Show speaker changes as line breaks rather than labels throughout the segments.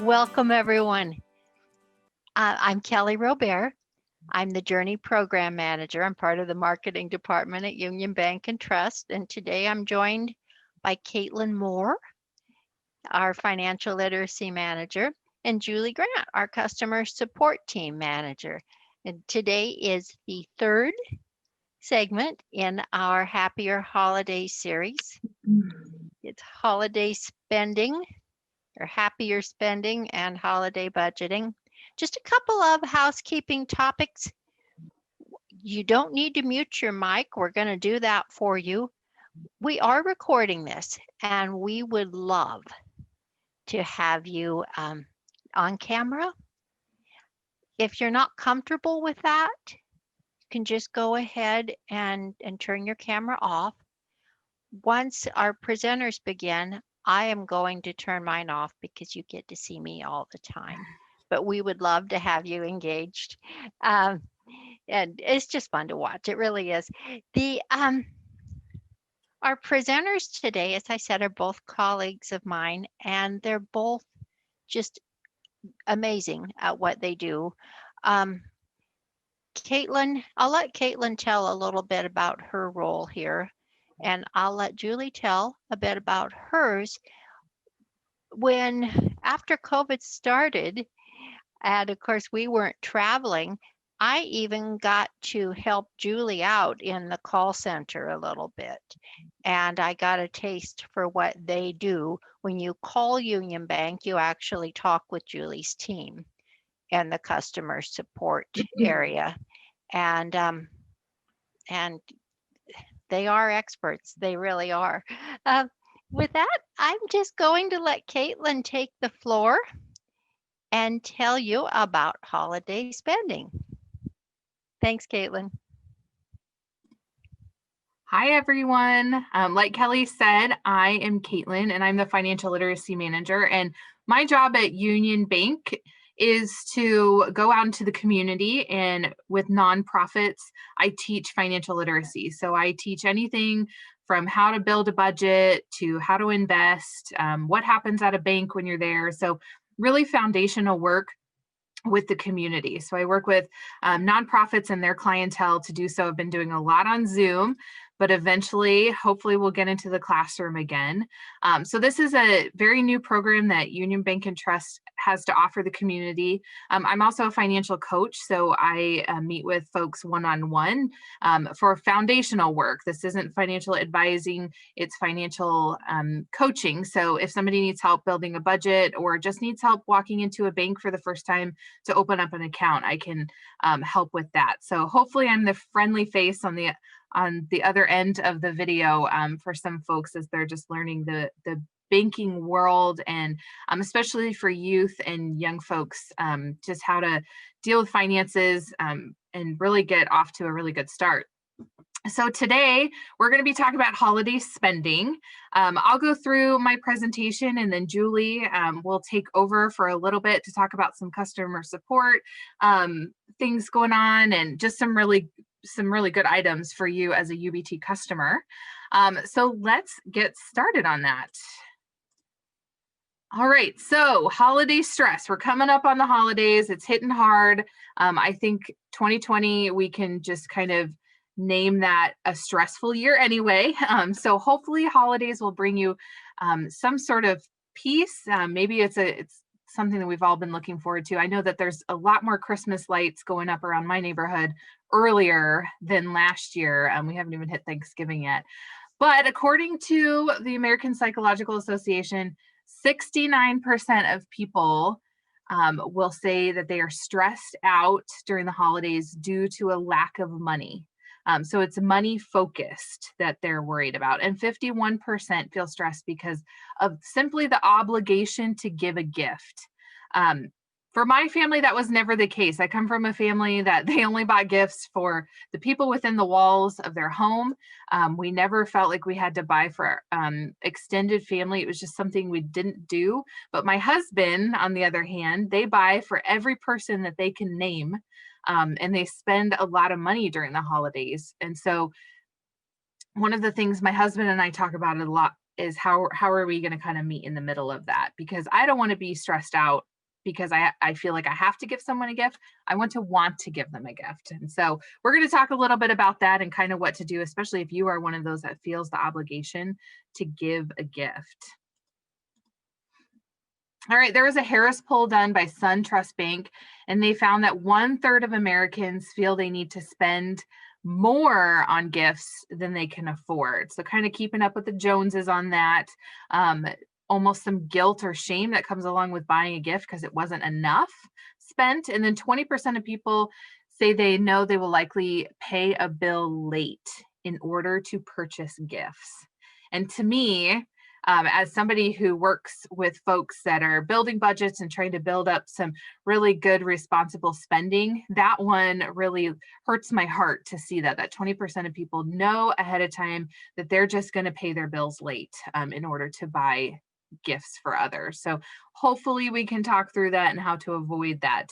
Welcome, everyone. I'm Kelly Robert. I'm the Journey Program Manager. I'm part of the marketing department at Union Bank and Trust. And today I'm joined by Caitlin Moore, our Financial Literacy Manager, and Julie Grant, our Customer Support Team Manager. And today is the third segment in our Happier Holiday series. It's holiday spending, or happier spending and holiday budgeting. Just a couple of housekeeping topics. You don't need to mute your mic. We're going to do that for you. We are recording this, and we would love to have you on camera. If you're not comfortable with that, you can just go ahead and turn your camera off. Once our presenters begin, I am going to turn mine off because you get to see me all the time. But we would love to have you engaged. And it's just fun to watch. It really is. Our presenters today, as I said, are both colleagues of mine, and they're both just amazing at what they do. Caitlin, I'll let Caitlin tell a little bit about her role here. And I'll let Julie tell a bit about hers. After COVID started, and of course we weren't traveling, I even got to help Julie out in the call center a little bit. And I got a taste for what they do. When you call Union Bank, you actually talk with Julie's team and the customer support area. And they are experts. They really are. With that, I'm just going to let Caitlin take the floor and tell you about holiday spending. Thanks, Caitlin.
Hi, everyone. Like Kelly said, I am Caitlin, and I'm the Financial Literacy Manager. And my job at Union Bank is to go out into the community, and with nonprofits, I teach financial literacy. So I teach anything from how to build a budget to how to invest, what happens at a bank when you're there. So really foundational work with the community. So I work with nonprofits and their clientele to do so. I've been doing a lot on Zoom, but eventually, hopefully we'll get into the classroom again. So this is a very new program that Union Bank and Trust has to offer the community. I'm also a financial coach, so I meet with folks one-on-one for foundational work. This isn't financial advising, it's financial coaching. So if somebody needs help building a budget or just needs help walking into a bank for the first time to open up an account, I can help with that. So hopefully I'm the friendly face on the other end of the video for some folks as they're just learning the banking world, and especially for youth and young folks, just how to deal with finances and really get off to a really good start. So today we're going to be talking about holiday spending. I'll go through my presentation, and then Julie will take over for a little bit to talk about some customer support things going on, and just some really good items for you as a UBT customer. So let's get started on that. All right, so holiday stress. We're coming up on the holidays. It's hitting hard. I think 2020, we can just kind of name that a stressful year anyway. So hopefully holidays will bring you some sort of peace. Maybe it's something that we've all been looking forward to. I know that there's a lot more Christmas lights going up around my neighborhood earlier than last year. We haven't even hit Thanksgiving yet. But according to the American Psychological Association, 69% of people will say that they are stressed out during the holidays due to a lack of money. So it's money focused that they're worried about. And 51% feel stressed because of simply the obligation to give a gift. For my family, that was never the case. I come from a family that they only bought gifts for the people within the walls of their home. We never felt like we had to buy for extended family. It was just something we didn't do. But my husband, on the other hand, they buy for every person that they can name. And they spend a lot of money during the holidays. And so one of the things my husband and I talk about a lot is how are we going to kind of meet in the middle of that? Because I don't want to be stressed out because I feel like I have to give someone a gift. I want to give them a gift. And so we're going to talk a little bit about that and kind of what to do, especially if you are one of those that feels the obligation to give a gift. All right, there was a Harris poll done by SunTrust Bank, and they found that 1/3 of Americans feel they need to spend more on gifts than they can afford. So kind of keeping up with the Joneses on that. Almost some guilt or shame that comes along with buying a gift because it wasn't enough spent. And then 20% of people say they know they will likely pay a bill late in order to purchase gifts. And to me, as somebody who works with folks that are building budgets and trying to build up some really good responsible spending, that one really hurts my heart to see that 20% of people know ahead of time that they're just going to pay their bills late in order to buy gifts for others. So hopefully we can talk through that and how to avoid that.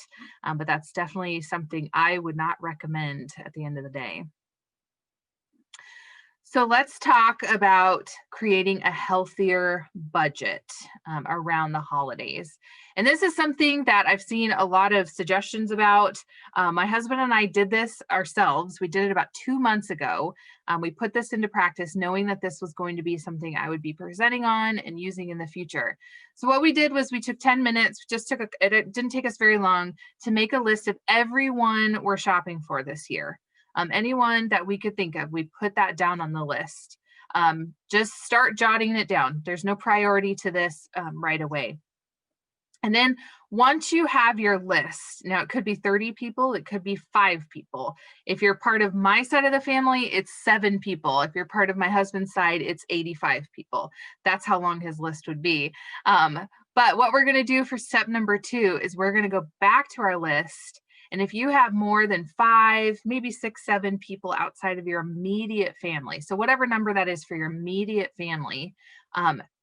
But that's definitely something I would not recommend at the end of the day. So let's talk about creating a healthier budget around the holidays. And this is something that I've seen a lot of suggestions about. My husband and I did this ourselves. We did it about 2 months ago. We put this into practice knowing that this was going to be something I would be presenting on and using in the future. So what we did was we took 10 minutes, it didn't take us very long, to make a list of everyone we're shopping for this year. Anyone that we could think of, we put that down on the list. Just start jotting it down. There's no priority to this right away. And then once you have your list, now it could be 30 people, it could be 5 people. If you're part of my side of the family, it's 7 people. If you're part of my husband's side, it's 85 people. That's how long his list would be. But what we're going to do for step number 2 is we're going to go back to our list. And if you have more than 5, maybe 6, 7 people outside of your immediate family, so whatever number that is for your immediate family,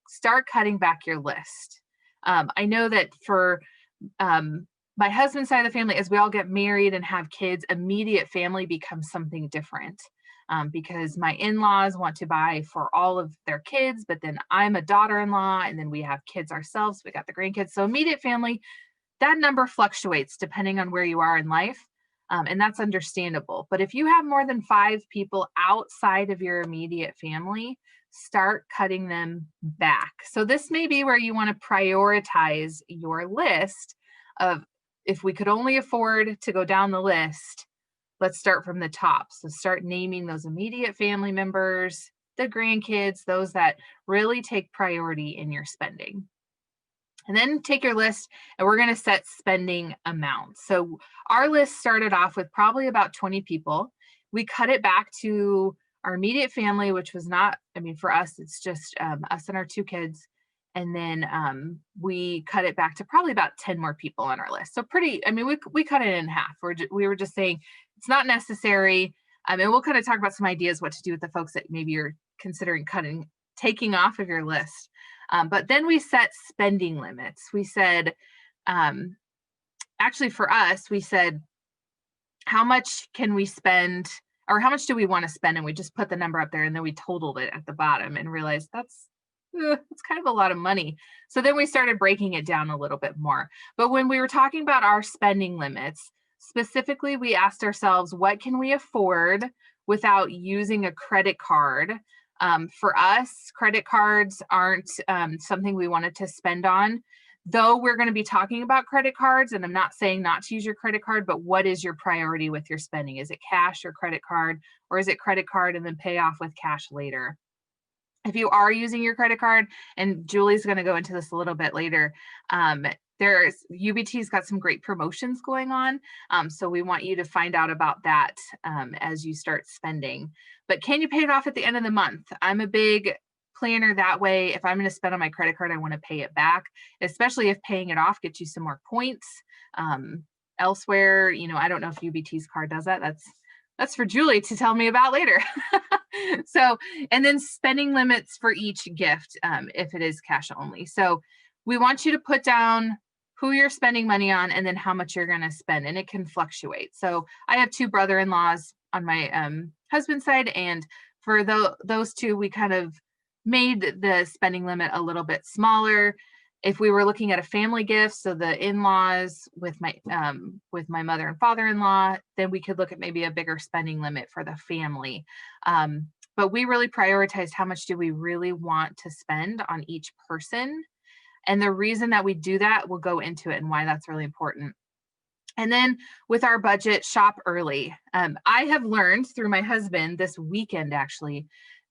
start cutting back your list. I know that for my husband's side of the family, as we all get married and have kids, immediate family becomes something different. Because my in-laws want to buy for all of their kids, but then I'm a daughter-in-law, and then we have kids ourselves. We got the grandkids. So immediate family, that number fluctuates depending on where you are in life, and that's understandable. But if you have more than 5 people outside of your immediate family, start cutting them back. So this may be where you want to prioritize your list of, if we could only afford to go down the list, let's start from the top. So start naming those immediate family members, the grandkids, those that really take priority in your spending. And then take your list and we're going to set spending amounts. So our list started off with probably about 20 people. We cut it back to our immediate family, which was not, for us, it's just us and our 2 kids. And then we cut it back to probably about 10 more people on our list. So we cut it in half. We were just saying it's not necessary. And we'll kind of talk about some ideas what to do with the folks that maybe you're considering taking off of your list. But then we set spending limits. We said, actually for us, we said, how much can we spend, or how much do we want to spend? And we just put the number up there, and then we totaled it at the bottom and realized it's kind of a lot of money. So then we started breaking it down a little bit more. But when we were talking about our spending limits, specifically, we asked ourselves, what can we afford without using a credit card? For us, credit cards aren't something we wanted to spend on, though we're going to be talking about credit cards, and I'm not saying not to use your credit card, but what is your priority with your spending? Is it cash or credit card, or is it credit card and then pay off with cash later? If you are using your credit card, and Julie's going to go into this a little bit later, UBT's got some great promotions going on. So we want you to find out about that as you start spending. But can you pay it off at the end of the month? I'm a big planner that way. If I'm going to spend on my credit card, I want to pay it back, especially if paying it off gets you some more points elsewhere. I don't know if UBT's card does that. That's for Julie to tell me about later. So, and then spending limits for each gift if it is cash only. So we want you to put down who you're spending money on and then how much you're going to spend, and it can fluctuate. So I have 2 brother-in-laws on my husband's side, and for those 2, we kind of made the spending limit a little bit smaller. If we were looking at a family gift, so the in-laws with my mother and father-in-law, then we could look at maybe a bigger spending limit for the family. But we really prioritized how much do we really want to spend on each person. And the reason that we do that, we'll go into it and why that's really important. And then with our budget, shop early. I have learned through my husband this weekend, actually,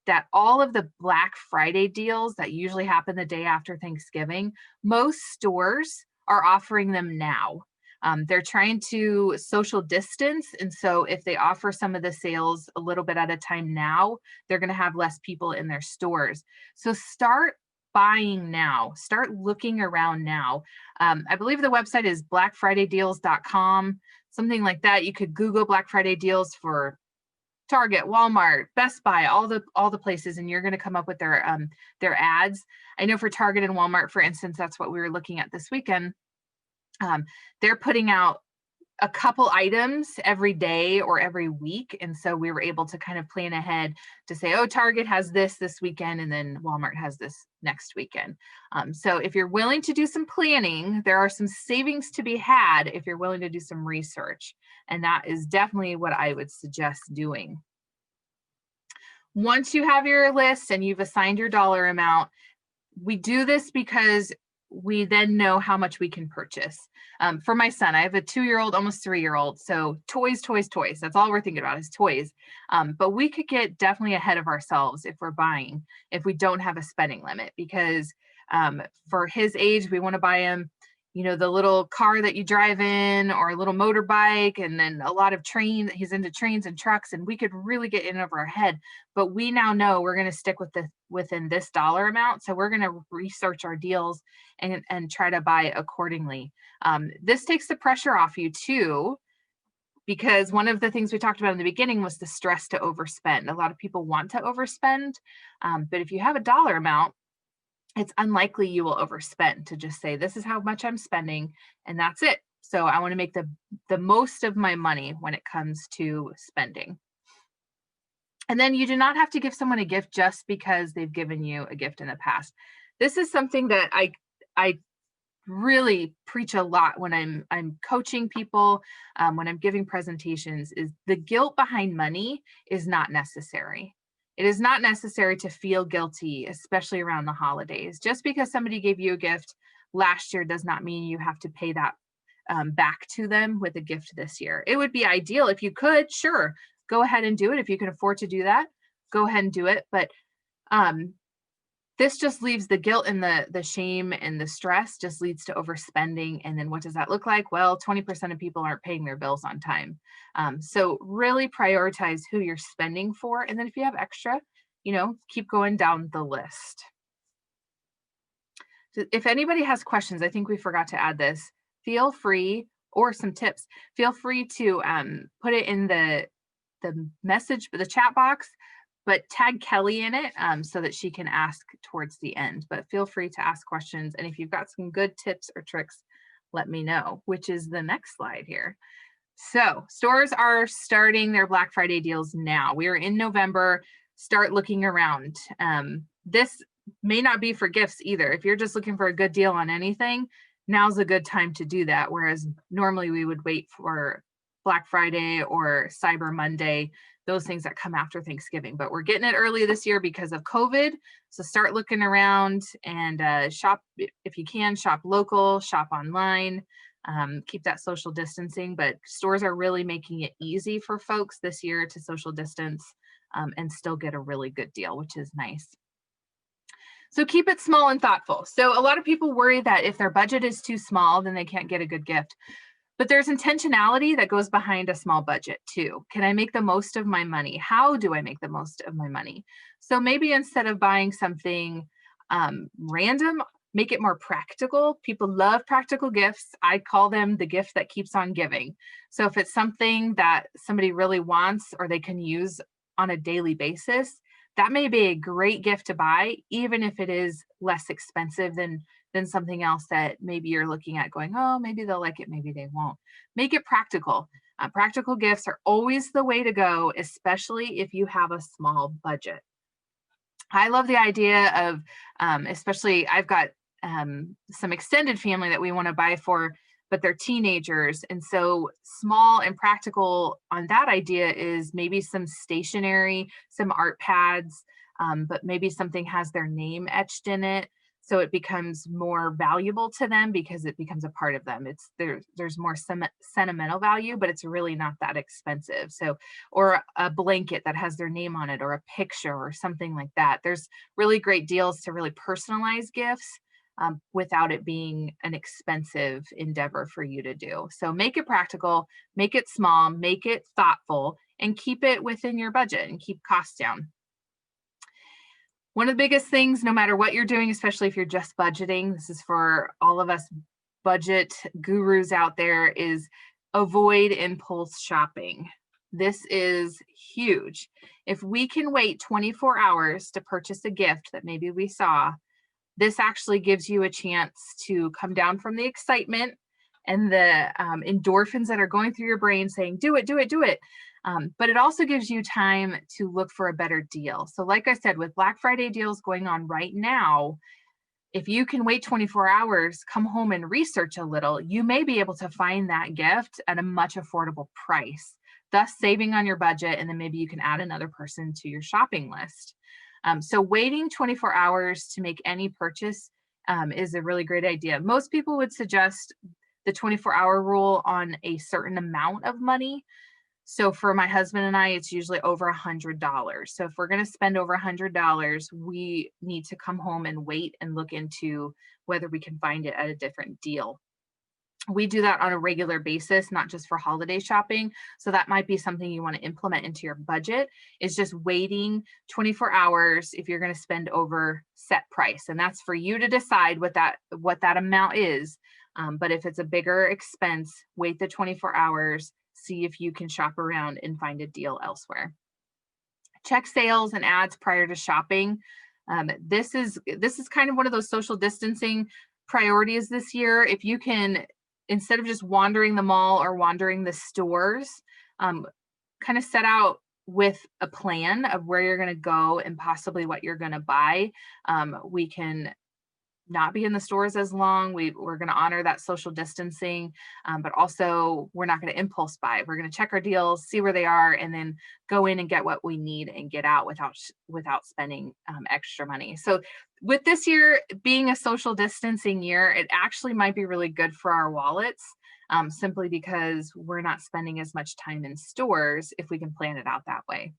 that all of the Black Friday deals that usually happen the day after Thanksgiving, most stores are offering them now. They're trying to social distance. And so if they offer some of the sales a little bit at a time now, they're going to have less people in their stores. So start buying now, start looking around now. I believe the website is blackfridaydeals.com, something like that. You could Google Black Friday deals for Target, Walmart, Best Buy, all the places, and you're going to come up with their ads. I know for Target and Walmart, for instance, that's what we were looking at this weekend. They're putting out a couple items every day or every week, and so we were able to kind of plan ahead to say, oh, Target has this weekend, and then Walmart has this next weekend. So if you're willing to do some planning, there are some savings to be had if you're willing to do some research. And that is definitely what I would suggest doing. Once you have your list and you've assigned your dollar amount, we do this because we then know how much we can purchase. For my son, I have a 2-year-old, almost 3-year-old. So toys. That's all we're thinking about is toys. But we could get definitely ahead of ourselves if we're buying, if we don't have a spending limit, because for his age, we want to buy him, the little car that you drive in, or a little motorbike, and then a lot of he's into trains and trucks, and we could really get in over our head. But we now know we're going to stick within this dollar amount. So we're going to research our deals and try to buy accordingly. This takes the pressure off you too, because one of the things we talked about in the beginning was the stress to overspend. A lot of people want to overspend, but if you have a dollar amount, it's unlikely you will overspend to just say, this is how much I'm spending, and that's it. So I want to make the most of my money when it comes to spending. And then you do not have to give someone a gift just because they've given you a gift in the past. This is something that I really preach a lot when I'm coaching people, when I'm giving presentations, is the guilt behind money is not necessary. It is not necessary to feel guilty, especially around the holidays. Just because somebody gave you a gift last year does not mean you have to pay that back to them with a gift this year. It would be ideal if you could, sure, go ahead and do it. If you can afford to do that, go ahead and do it. But this just leaves the guilt and the shame and the stress just leads to overspending. And then what does that look like? Well, 20% of people aren't paying their bills on time. So really prioritize who you're spending for. And then if you have extra, keep going down the list. So if anybody has questions, I think we forgot to add this, feel free, or some tips, feel free to put it in the message, the chat box, but tag Kelly in it so that she can ask towards the end. But feel free to ask questions. And if you've got some good tips or tricks, let me know, which is the next slide here. So stores are starting their Black Friday deals now. We are in November. Start looking around. This may not be for gifts either. If you're just looking for a good deal on anything, now's a good time to do that. Whereas normally we would wait for Black Friday or Cyber Monday, those things that come after Thanksgiving. But we're getting it early this year because of COVID. So start looking around and shop if you can, shop local, shop online, keep that social distancing. But stores are really making it easy for folks this year to social distance and still get a really good deal, which is nice. So keep it small and thoughtful. So a lot of people worry that if their budget is too small, then they can't get a good gift. But there's intentionality that goes behind a small budget too. Can I make the most of my money? How do I make the most of my money? So maybe instead of buying something random, make it more practical. People love practical gifts. I call them the gift that keeps on giving. So if it's something that somebody really wants or they can use on a daily basis, that may be a great gift to buy, even if it is less expensive than something else that maybe you're looking at going, oh, maybe they'll like it, maybe they won't. Make it practical. Practical gifts are always the way to go, especially if you have a small budget. I love the idea of, especially I've got some extended family that we want to buy for, but they're teenagers. And so small and practical on that idea is maybe some stationery, some art pads, but maybe something has their name etched in it. So it becomes more valuable to them because it becomes a part of them. There's more sentimental value, but it's really not that expensive. So, or a blanket that has their name on it, or a picture or something like that. There's really great deals to really personalize gifts without it being an expensive endeavor for you to do. So make it practical, make it small, make it thoughtful, and keep it within your budget and keep costs down. One of the biggest things, no matter what you're doing, especially if you're just budgeting, this is for all of us budget gurus out there, is avoid impulse shopping. This is huge. If we can wait 24 hours to purchase a gift that maybe we saw, this actually gives you a chance to come down from the excitement and the endorphins that are going through your brain saying, do it, do it, do it. But it also gives you time to look for a better deal. So like I said, with Black Friday deals going on right now, if you can wait 24 hours, come home and research a little, you may be able to find that gift at a much affordable price, thus saving on your budget. And then maybe you can add another person to your shopping list. So waiting 24 hours to make any purchase is a really great idea. Most people would suggest the 24-hour rule on a certain amount of money. So for my husband and I, it's usually over $100. So if we're going to spend over $100, we need to come home and wait and look into whether we can find it at a different deal. We do that on a regular basis, not just for holiday shopping. So that might be something you want to implement into your budget, is just waiting 24 hours if you're going to spend over set price. And that's for you to decide what that amount is. But if it's a bigger expense, wait the 24 hours, see if you can shop around and find a deal elsewhere. Check sales and ads prior to shopping. This is kind of one of those social distancing priorities this year. If you can, instead of just wandering the mall or wandering the stores, kind of set out with a plan of where you're going to go and possibly what you're going to buy. We can not be in the stores as long. We're going to honor that social distancing, but also we're not going to impulse buy. We're going to check our deals, see where they are, and then go in and get what we need and get out without spending extra money. So with this year being a social distancing year, it actually might be really good for our wallets, simply because we're not spending as much time in stores if we can plan it out that way.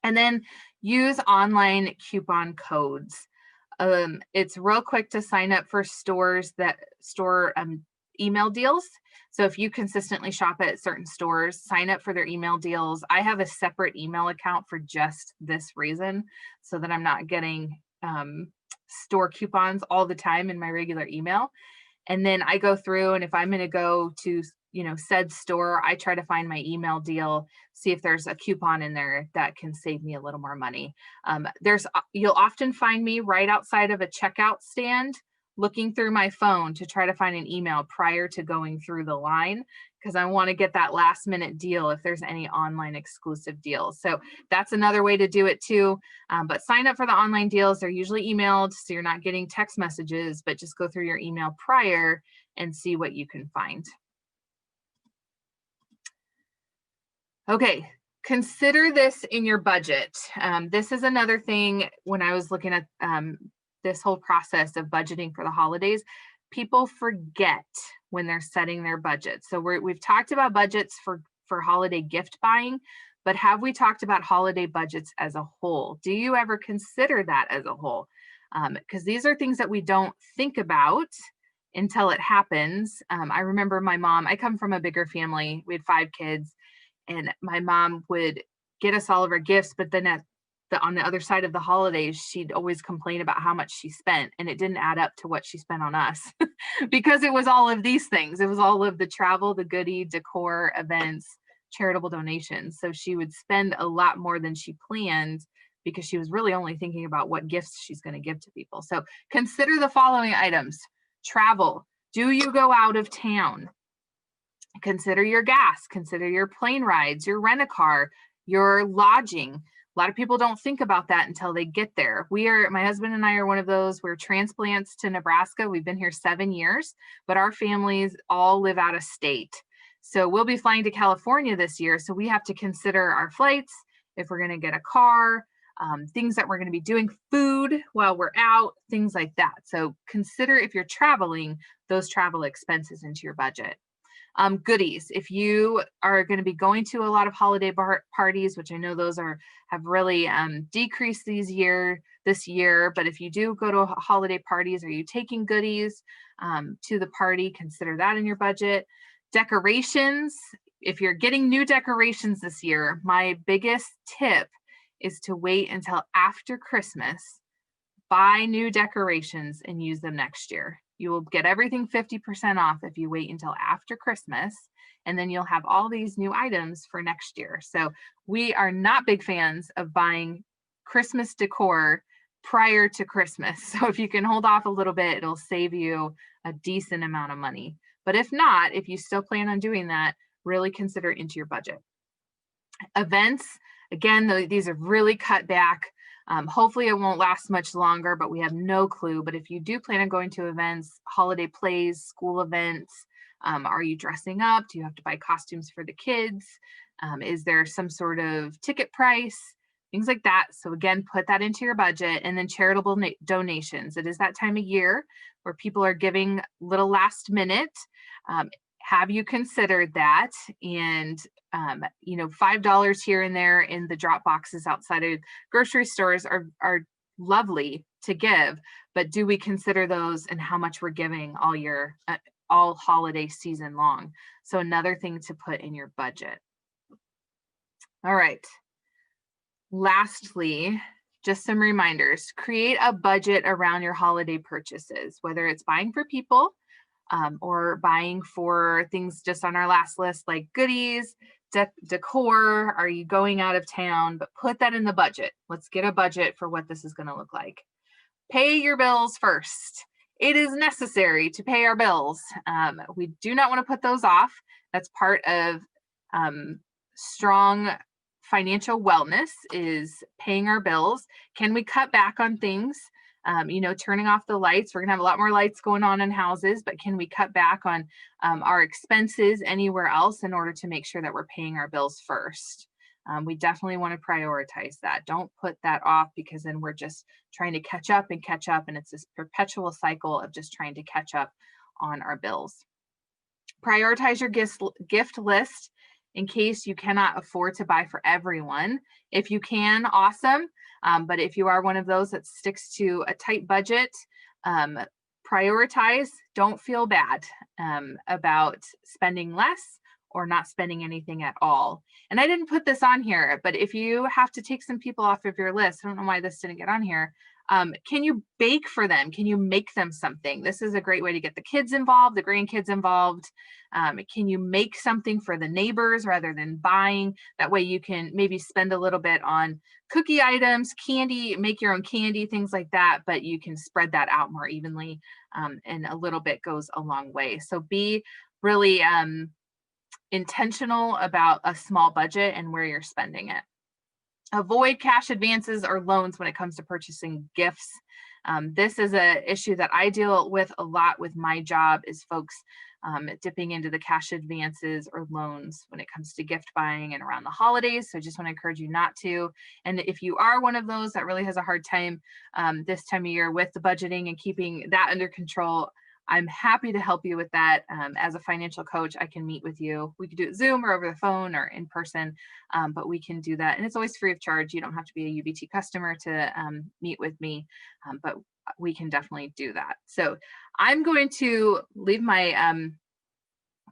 And then use online coupon codes. It's real quick to sign up for stores that store email deals. So if you consistently shop at certain stores, sign up for their email deals. I have a separate email account for just this reason, so that I'm not getting store coupons all the time in my regular email. And then I go through, and if I'm going to go to said store, I try to find my email deal, see if there's a coupon in there that can save me a little more money. You'll often find me right outside of a checkout stand looking through my phone to try to find an email prior to going through the line, because I want to get that last minute deal if there's any online exclusive deals. So that's another way to do it too. But sign up for the online deals. They're usually emailed, so you're not getting text messages, but just go through your email prior and see what you can find. Okay, consider this in your budget. This is another thing when I was looking at this whole process of budgeting for the holidays, people forget when they're setting their budget. So we've talked about budgets for holiday gift buying, but have we talked about holiday budgets as a whole? Do you ever consider that as a whole? Because these are things that we don't think about until it happens. I remember my mom, I come from a bigger family. We had 5 kids. And my mom would get us all of our gifts, but then on the other side of the holidays, she'd always complain about how much she spent, and it didn't add up to what she spent on us because it was all of these things. It was all of the travel, the goodie, decor, events, charitable donations. So she would spend a lot more than she planned because she was really only thinking about what gifts she's going to give to people. So consider the following items. Travel. Do you go out of town? Consider your gas, consider your plane rides, your rent-a-car, your lodging. A lot of people don't think about that until they get there. My husband and I are one of those. We're transplants to Nebraska. We've been here 7 years, but our families all live out of state. So we'll be flying to California this year. So we have to consider our flights, if we're going to get a car, things that we're going to be doing, food while we're out, things like that. So consider, if you're traveling, those travel expenses into your budget. Goodies. If you are going to be going to a lot of holiday parties, which I know those have really decreased this year, but if you do go to holiday parties, are you taking goodies to the party? Consider that in your budget. Decorations. If you're getting new decorations this year, my biggest tip is to wait until after Christmas, buy new decorations and use them next year. You will get everything 50% off if you wait until after Christmas, and then you'll have all these new items for next year. So we are not big fans of buying Christmas decor prior to Christmas. So if you can hold off a little bit, it'll save you a decent amount of money. But if not, if you still plan on doing that, really consider it into your budget. Events, again, these are really cut back. Hopefully it won't last much longer, but we have no clue. But if you do plan on going to events, holiday plays, school events, are you dressing up? Do you have to buy costumes for the kids? Is there some sort of ticket price? Things like that. So again, put that into your budget. And then charitable donations. It is that time of year where people are giving little last minute. Have you considered that? And $5 here and there in the drop boxes outside of grocery stores are lovely to give, but do we consider those and how much we're giving all year, all holiday season long? So another thing to put in your budget. All right. Lastly, just some reminders. Create a budget around your holiday purchases, whether it's buying for people or buying for things just on our last list, like goodies, decor. Are you going out of town? But put that in the budget. Let's get a budget for what this is going to look like. Pay your bills first. It is necessary to pay our bills. We do not want to put those off. That's part of strong financial wellness, is paying our bills. Can we cut back on things? Turning off the lights. We're gonna have a lot more lights going on in houses, but can we cut back on our expenses anywhere else in order to make sure that we're paying our bills first? We definitely want to prioritize that. Don't put that off, because then we're just trying to catch up, and it's this perpetual cycle of just trying to catch up on our bills. Prioritize your gift list in case you cannot afford to buy for everyone. If you can, awesome. But if you are one of those that sticks to a tight budget, prioritize. Don't feel bad about spending less or not spending anything at all. And I didn't put this on here, but if you have to take some people off of your list, I don't know why this didn't get on here. Can you bake for them? Can you make them something? This is a great way to get the kids involved, the grandkids involved. Can you make something for the neighbors rather than buying? That way you can maybe spend a little bit on cookie items, candy, make your own candy, things like that, but you can spread that out more evenly, and a little bit goes a long way. So be really intentional about a small budget and where you're spending it. Avoid cash advances or loans when it comes to purchasing gifts. This is an issue that I deal with a lot with my job, is folks dipping into the cash advances or loans when it comes to gift buying and around the holidays. So I just want to encourage you not to. And if you are one of those that really has a hard time this time of year with the budgeting and keeping that under control, I'm happy to help you with that. As a financial coach, I can meet with you. We could do it Zoom or over the phone or in person, but we can do that. And it's always free of charge. You don't have to be a UBT customer to meet with me, but we can definitely do that. So I'm going to leave my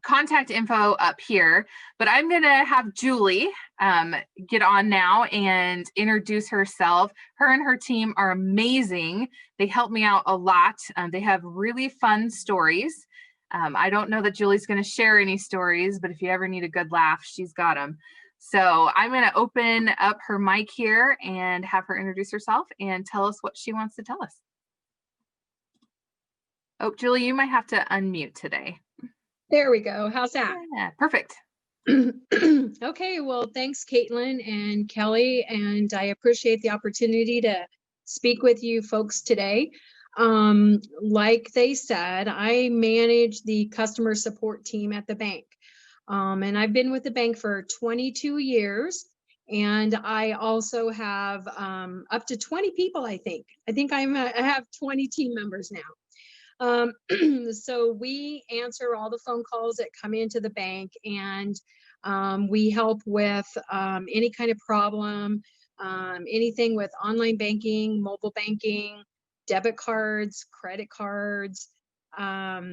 contact info up here, but I'm going to have Julie get on now and introduce herself. Her and her team are amazing. They help me out a lot. They have really fun stories. I don't know that Julie's going to share any stories, but if you ever need a good laugh, she's got them. So I'm going to open up her mic here and have her introduce herself and tell us what she wants to tell us. Oh, Julie, you might have to unmute today.
There we go. How's that?
Yeah, perfect.
Okay, well, thanks, Caitlin and Kelly, and I appreciate the opportunity to speak with you folks today. Like they said, I manage the customer support team at the bank. And I've been with the bank for 22 years. And I also have up to 20 people, I think. I have 20 team members now. So we answer all the phone calls that come into the bank, and we help with any kind of problem, anything with online banking, mobile banking, debit cards, credit cards, fraud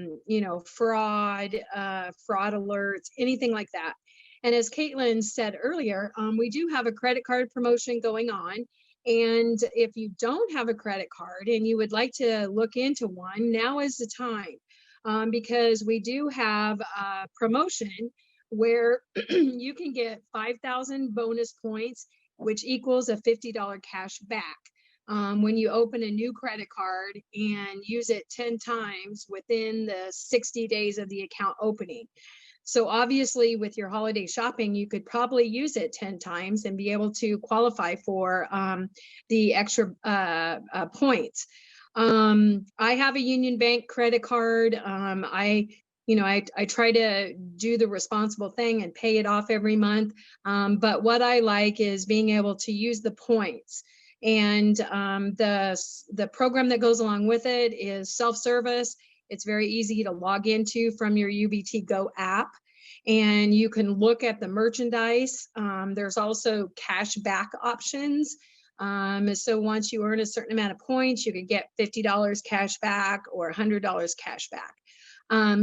alerts, anything like that. And as Caitlin said earlier, we do have a credit card promotion going on. And if you don't have a credit card and you would like to look into one, now is the time, because we do have a promotion where you can get 5,000 bonus points, which equals a $50 cash back. When you open a new credit card and use it 10 times within the 60 days of the account opening. So obviously with your holiday shopping, you could probably use it 10 times and be able to qualify for the extra points. I have a Union Bank credit card. I try to do the responsible thing and pay it off every month. But what I like is being able to use the points. And the program that goes along with it is self-service. It's very easy to log into from your UBT Go app, and you can look at the merchandise. There's also cash back options. So once you earn a certain amount of points, you could get $50 cash back or $100 cash back.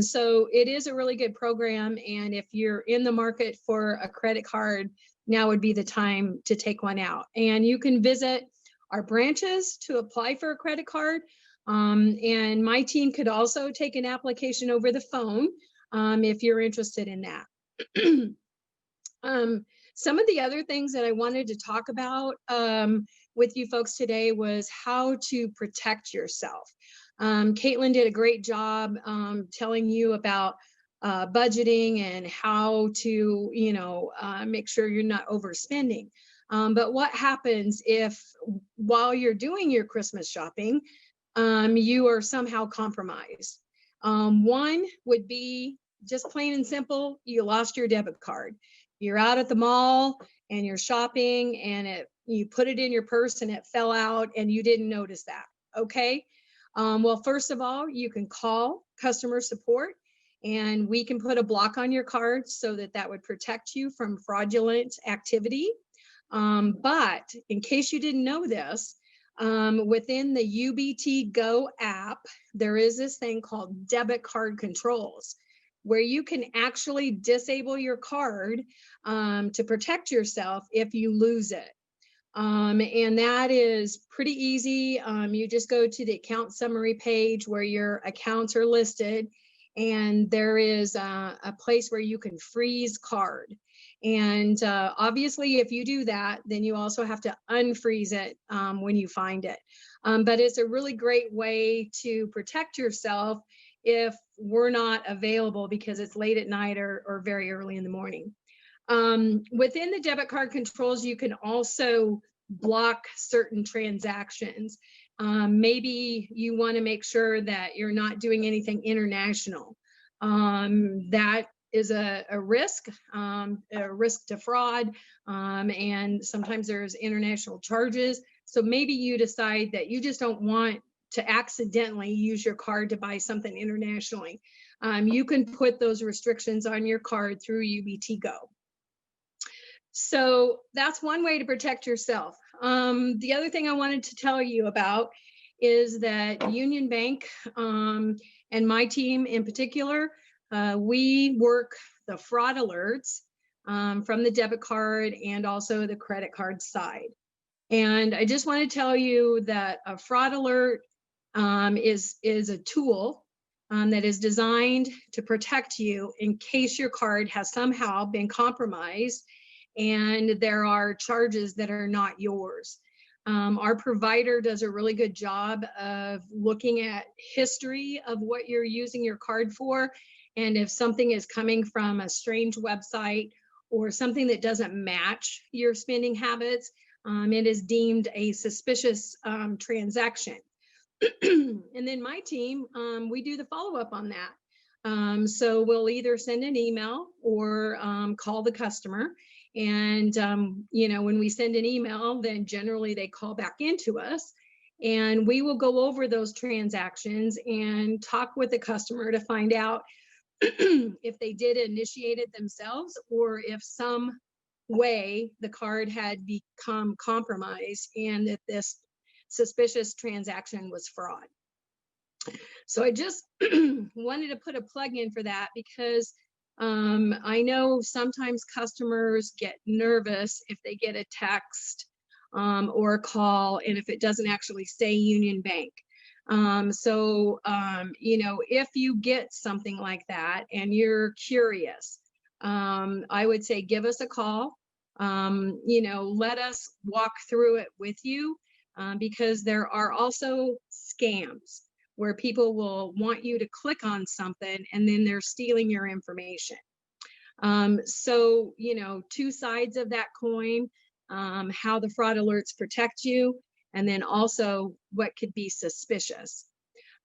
So it is a really good program. And if you're in the market for a credit card, now would be the time to take one out. And you can visit our branches to apply for a credit card. And my team could also take an application over the phone if you're interested in that. Some of the other things that I wanted to talk about with you folks today was how to protect yourself. Caitlin did a great job telling you about budgeting and how to, make sure you're not overspending. But what happens if while you're doing your Christmas shopping, you are somehow compromised? One would be just plain and simple, you lost your debit card. You're out at the mall and you're shopping and you put it in your purse and it fell out and you didn't notice that. Okay. Well, first of all, you can call customer support and we can put a block on your card so that would protect you from fraudulent activity. But in case you didn't know this, within the UBT Go app, there is this thing called debit card controls, where you can actually disable your card to protect yourself if you lose it. And that is pretty easy. You just go to the account summary page where your accounts are listed, and there is a place where you can freeze card. And obviously, if you do that, then you also have to unfreeze it when you find it. But it's a really great way to protect yourself if we're not available because it's late at night or very early in the morning. Within the debit card controls, you can also block certain transactions. Maybe you want to make sure that you're not doing anything international. That is a risk to fraud, and sometimes there's international charges. So maybe you decide that you just don't want to accidentally use your card to buy something internationally. You can put those restrictions on your card through UBT Go. So that's one way to protect yourself. The other thing I wanted to tell you about is that Union Bank and my team in particular, we work the fraud alerts from the debit card and also the credit card side. And I just want to tell you that a fraud alert is a tool that is designed to protect you in case your card has somehow been compromised and there are charges that are not yours. Our provider does a really good job of looking at history of what you're using your card for And if something is coming from a strange website or something that doesn't match your spending habits, it is deemed a suspicious transaction. And then my team, we do the follow-up on that. So we'll either send an email or call the customer. And, when we send an email, then generally they call back into us. And we will go over those transactions and talk with the customer to find out if they did initiate it themselves or if some way the card had become compromised and that this suspicious transaction was fraud. So I just wanted to put a plug in for that because I know sometimes customers get nervous if they get a text or a call and if it doesn't actually say Union Bank. If you get something like that and you're curious, I would say give us a call. Let us walk through it with you because there are also scams where people will want you to click on something and then they're stealing your information. Two sides of that coin, how the fraud alerts protect you, and then also what could be suspicious.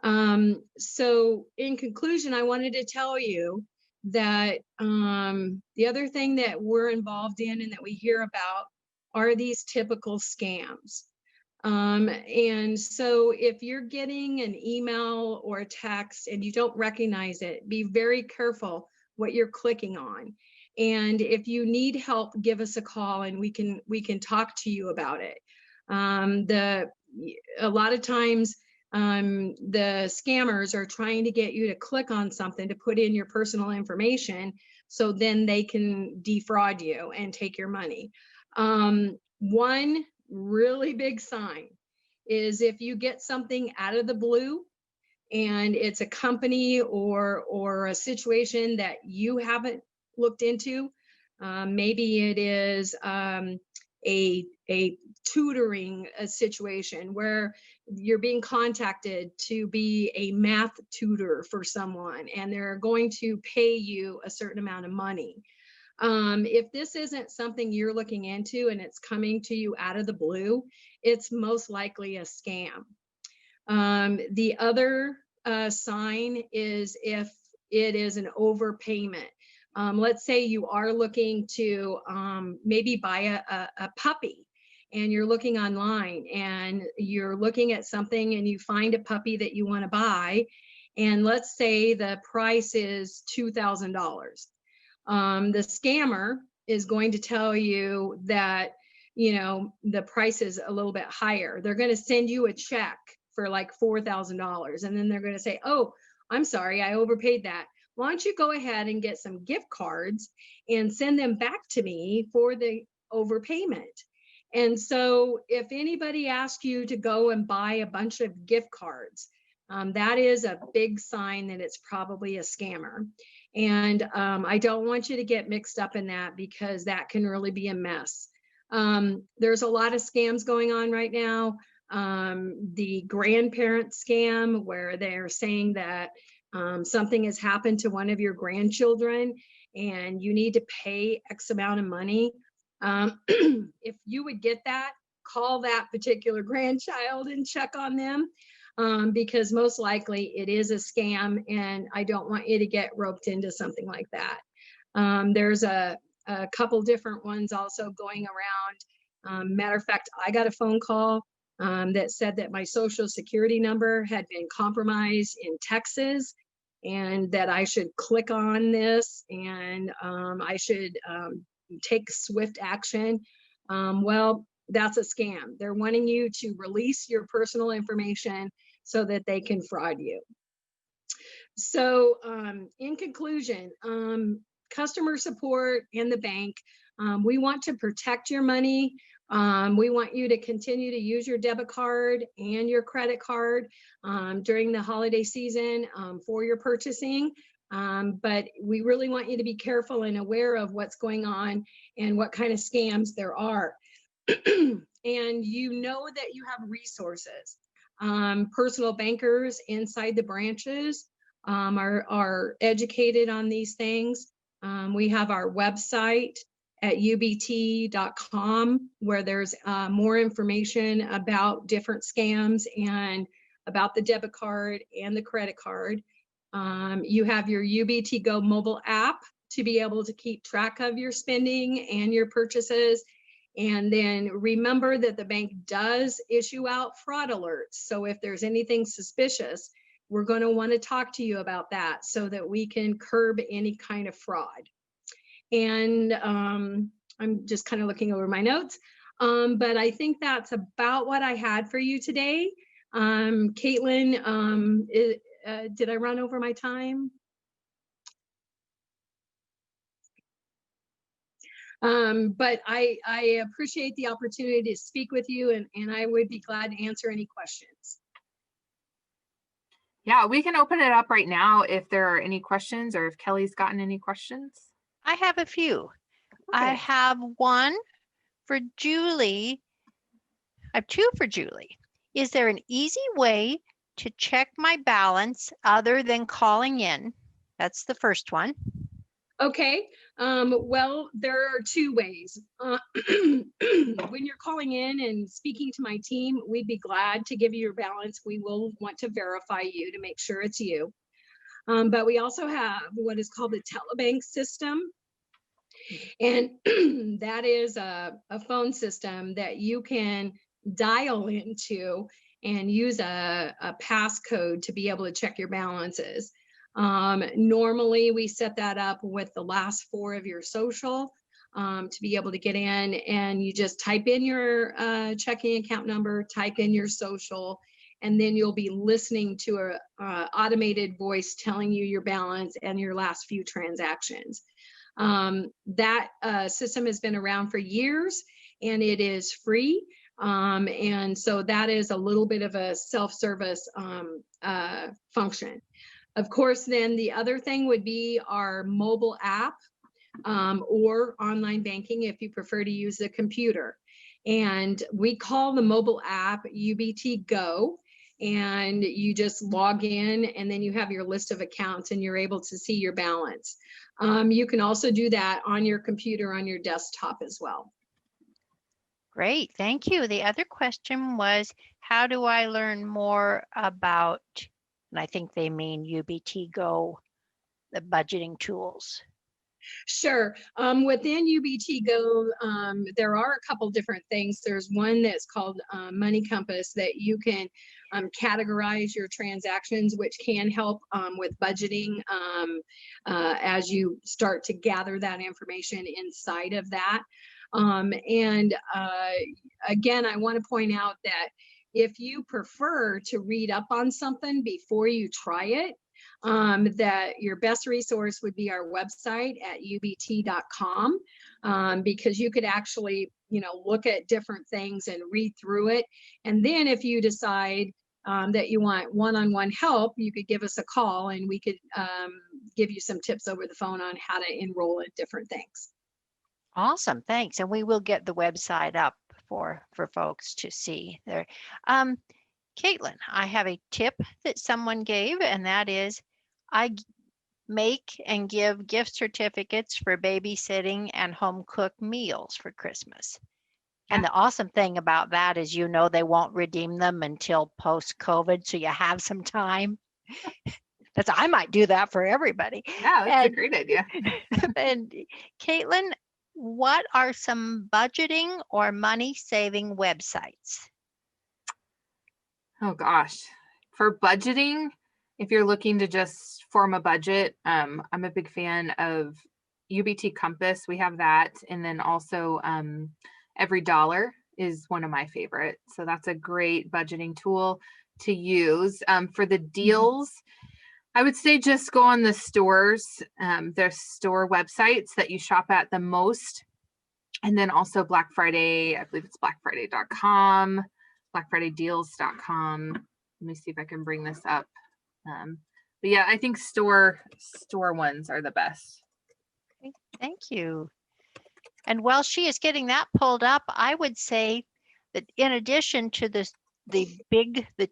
So in conclusion, I wanted to tell you that the other thing that we're involved in and that we hear about are these typical scams. And so if you're getting an email or a text and you don't recognize it, be very careful what you're clicking on. And if you need help, give us a call and we can talk to you about it. A lot of times the scammers are trying to get you to click on something to put in your personal information so then they can defraud you and take your money. One really big sign is if you get something out of the blue and it's a company or a situation that you haven't looked into. Maybe it is a tutoring situation where you're being contacted to be a math tutor for someone and they're going to pay you a certain amount of money. If this isn't something you're looking into and it's coming to you out of the blue, it's most likely a scam. The other sign is if it is an overpayment. Let's say you are looking to maybe buy a puppy and you're looking online and you're looking at something and you find a puppy that you want to buy. And let's say the price is $2,000. The scammer is going to tell you that, the price is a little bit higher. They're going to send you a check for like $4,000. And then they're going to say, oh, I'm sorry, I overpaid that. Why don't you go ahead and get some gift cards and send them back to me for the overpayment? And so if anybody asks you to go and buy a bunch of gift cards, that is a big sign that it's probably a scammer. And I don't want you to get mixed up in that because that can really be a mess. There's a lot of scams going on right now. The grandparent scam where they're saying that something has happened to one of your grandchildren and you need to pay X amount of money. If you would get that, call that particular grandchild and check on them. Because most likely it is a scam and I don't want you to get roped into something like that. There's a couple different ones also going around. Matter of fact, I got a phone call that said that my social security number had been compromised in Texas and that I should click on this and I should take swift action. Well, that's a scam. They're wanting you to release your personal information so that they can fraud you. So in conclusion, customer support and the bank, we want to protect your money. We want you to continue to use your debit card and your credit card during the holiday season for your purchasing. But we really want you to be careful and aware of what's going on and what kind of scams there are. And you know that you have resources. Personal bankers inside the branches are educated on these things. We have our website at ubt.com where there's more information about different scams and about the debit card and the credit card. You have your UBT Go mobile app to be able to keep track of your spending and your purchases. And then remember that the bank does issue out fraud alerts. So if there's anything suspicious, we're going to want to talk to you about that so that we can curb any kind of fraud. And I'm just kind of looking over my notes, but I think that's about what I had for you today. Caitlin, did I run over my time? But I appreciate the opportunity to speak with you, and I would be glad to answer any questions.
Yeah, we can open it up right now if there are any questions, or if Kelly's gotten any questions.
I have a few. I
Okay.
have one for Julie. I have two for Julie. Is there an easy way to check my balance other than calling in? That's the first one.
Okay, well, there are two ways. When you're calling in and speaking to my team, we'd be glad to give you your balance. We will want to verify you to make sure it's you. But we also have what is called the telebank system. And that is a phone system that you can dial into and use a passcode to be able to check your balances. Normally we set that up with the last four of your social to be able to get in, and you just type in your checking account number, type in your social, and then you'll be listening to a automated voice telling you your balance and your last few transactions. That system has been around for years and it is free. And so that is a little bit of a self-service function. Of course, then the other thing would be our mobile app or online banking if you prefer to use the computer. And we call the mobile app UBT Go. And you just log in and then you have your list of accounts and you're able to see your balance. You can also do that on your computer, on your desktop as well.
Great, thank you. The other question was, how do I learn more about, and I think they mean UBT Go, the budgeting tools?
Sure. Within UBT Go, there are a couple different things. There's one that's called Money Compass that you can categorize your transactions, which can help with budgeting as you start to gather that information inside of that. Again, I want to point out that if you prefer to read up on something before you try it, that your best resource would be our website at ubt.com, because you could actually, look at different things and read through it. And then if you decide that you want one-on-one help, you could give us a call and we could give you some tips over the phone on how to enroll in different things.
Awesome, thanks. And we will get the website up for folks to see there. Caitlin, I have a tip that someone gave, and that is I make and give gift certificates for babysitting and home cooked meals for Christmas. And the awesome thing about that is, they won't redeem them until post-COVID, so you have some time. I might do that for everybody.
Yeah, that's a great idea.
And Caitlin, what are some budgeting or money-saving websites?
Oh gosh, for budgeting, if you're looking to just form a budget, I'm a big fan of UBT Compass. We have that, and then also Every Dollar is one of my favorites. So that's a great budgeting tool to use. For the deals, I would say just go on the stores. There's store websites that you shop at the most. And then also Black Friday, I believe it's blackfriday.com, blackfridaydeals.com. Let me see if I can bring this up. But yeah, I think store ones are the best.
Okay, thank you. And while she is getting that pulled up, I would say that in addition to the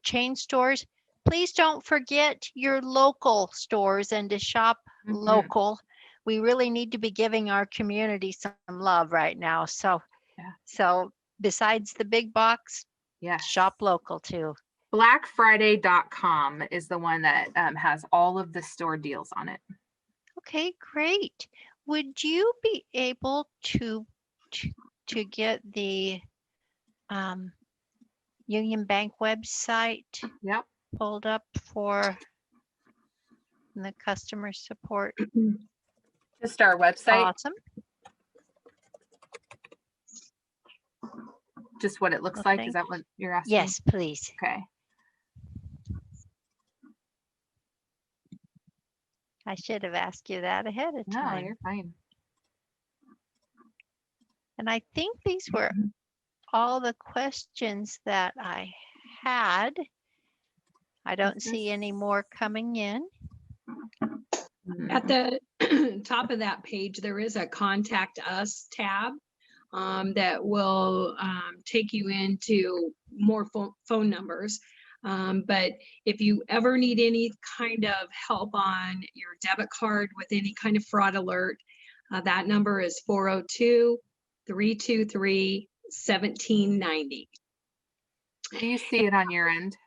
chain stores, please don't forget your local stores and to shop
Mhm.
local. We really need to be giving our community some love right now. So,
Yeah.
so besides the big box,
Yes.
shop local too.
Blackfriday.com is the one that has all of the store deals on it.
Okay, great. Would you be able to get the Union Bank website
Yep.
pulled up for the customer support?
Just our website,
Awesome.
just what it looks
Well,
like.
thank
Is that what you're asking?
Yes, please.
Okay.
I should have asked you that ahead of
No,
time.
you're fine.
And I think these were all the questions that I had. I don't see any more coming in.
At the top of that page, there is a Contact Us tab that will take you into more phone numbers. But if you ever need any kind of help on your debit card with any kind of fraud alert, that number is 402-323-1790.
Do you see it on your end?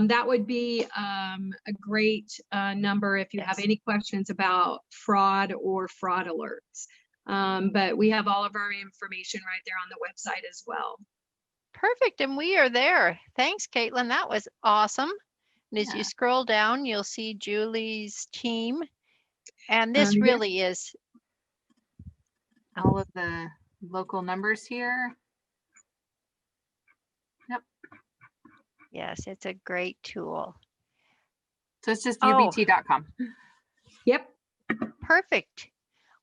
That would be a great number if you have
Yes.
any questions about fraud or fraud alerts. But we have all of our information right there on the website as well.
Perfect. And we are there. Thanks, Caitlin. That was awesome. And as you
Yeah.
scroll down, you'll see Julie's team. And this
Yeah.
really is,
All of the local numbers here.
yes, it's a great tool.
So it's just
Oh.
ubt.com.
Yep.
Perfect.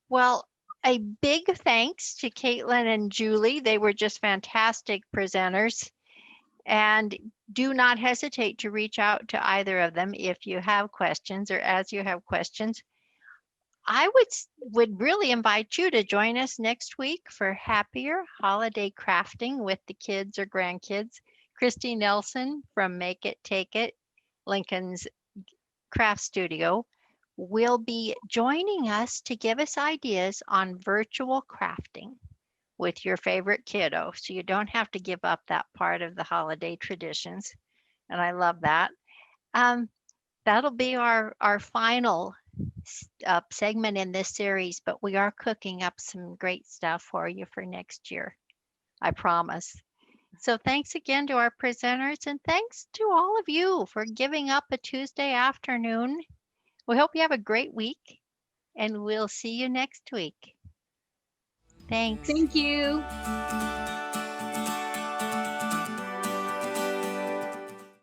Well, a big thanks to Caitlin and Julie. They were just fantastic presenters. And do not hesitate to reach out to either of them if you have questions or as you have questions. I would really invite you to join us next week for happier holiday crafting with the kids or grandkids. Christy Nelson from Make It, Take It, Lincoln's Craft Studio, will be joining us to give us ideas on virtual crafting with your favorite kiddo. So you don't have to give up that part of the holiday traditions. And I love that. That'll be our final segment in this series, but we are cooking up some great stuff for you for next year. I promise. So thanks again to our presenters and thanks to all of you for giving up a Tuesday afternoon. We hope you have a great week and we'll see you next week. Thanks.
Thank you.